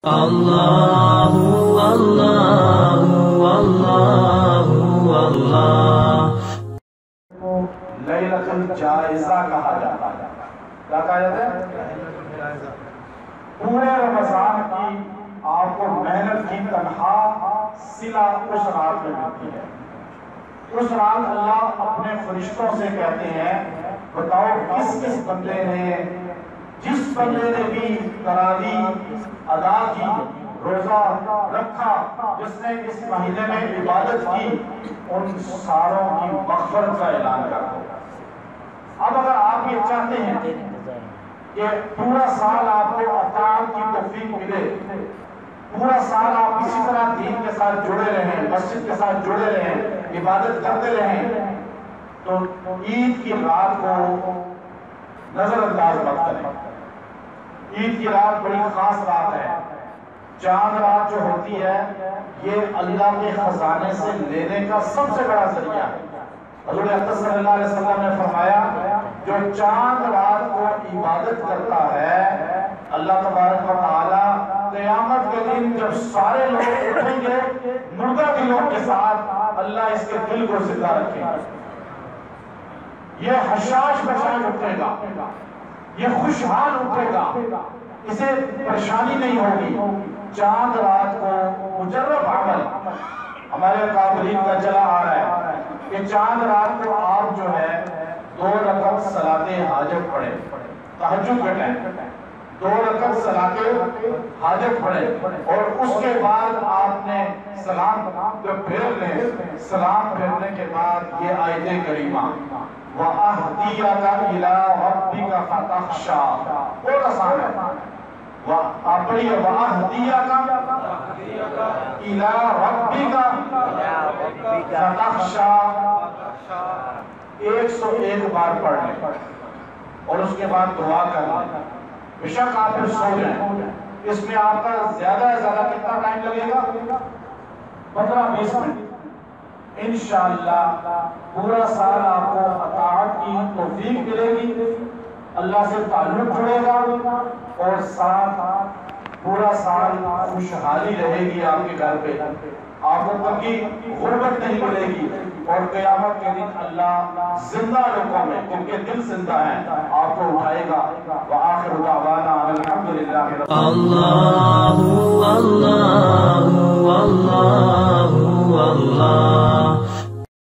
اللہ اللہ اللہ اللہ لیلۃ الجائزہ کہا جاتا ہے۔ کیا کہا جاتا ہے؟ پورے رمضان کی آپ کو محنت کی تنخواہ صلہ اس رات میں ملتی ہے۔ اس رات اللہ اپنے فرشتوں سے کہتے ہیں بتاؤ کس بندے نے، جس بندے نے بھی تراویح ادا کی، روزہ رکھا، جس نے اس مہینے میں عبادت کی، ان ساروں کی مغفرت کا اعلان کر دو۔ اب اگر آپ یہ چاہتے ہیں کہ پورا سال آپ کو اطاعت کی توفیق ملے، پورا سال آپ اسی طرح دین کے ساتھ جڑے رہیں، مسجد کے ساتھ جڑے رہیں، عبادت کرتے رہیں، تو عید کی رات کو نظر انداز مت کریں۔ عید کی رات بڑی خاص رات ہے۔ چاند رات جو ہوتی ہے یہ اللہ کے خزانے سے لینے کا سب سے بڑا ذریعہ ہے۔ حضور اکرم صلی اللہ علیہ وسلم نے فرمایا جو چاند رات کو عبادت کرتا ہے، اللہ تبارک و تعالی قیامت کے دن جب سارے لوگ اٹھیں گے مردہ دلوں کے ساتھ، اللہ اس کے دل کو زندہ رکھے گا۔ یہ حشاش بشاش اٹھے گا، یہ خوشحال اٹھے گا، اسے پریشانی نہیں ہوگی۔ چاند رات کو مجرب عمل ہمارے قابلین کا چلا آ رہا ہے کہ چاند رات کو آپ جو ہے 2 رکعت صلاۃ حاجت پڑھیں، تہجد کے ٹائم 2 رکعت صلاۃ حاجت پڑھیں، اور اس کے بعد آپ نے سلام جب پھیر لیں، سلام پھیرنے کے بعد یہ آیت کریمہ وَأَهْدِيَكَ إِلَىٰ رَبِّكَ فَتَخْشَىٰ، بہت آسان ہے۔ آپ پڑھیے وَأَهْدِيَكَ إِلَىٰ رَبِّكَ فَتَخْشَىٰ، 101 بار پڑھ لیں اور اس کے بعد دعا کر لیں۔ بے شک آپ پھر سو جائیں، اس میں آپ کا زیادہ سے زیادہ کتنا ٹائم لگے گا؟ 15-20 منٹ۔ انشاءاللہ پورا سال آپ کو اطاعت کی توفیق ملے گی، اللہ سے تعلق جڑے گا، اور ساتھ پورا سال خوشحالی رہے گی آپ کے گھر پہ، آپ کو کبھی غربت نہیں ملے گی، اور قیامت کے دن اللہ زندہ لوگوں میں جن کے دل زندہ ہیں آپ کو اٹھائے گا۔ وآخر دعوانا الحمدللہ رب اللہ اللہ اللہ اللہ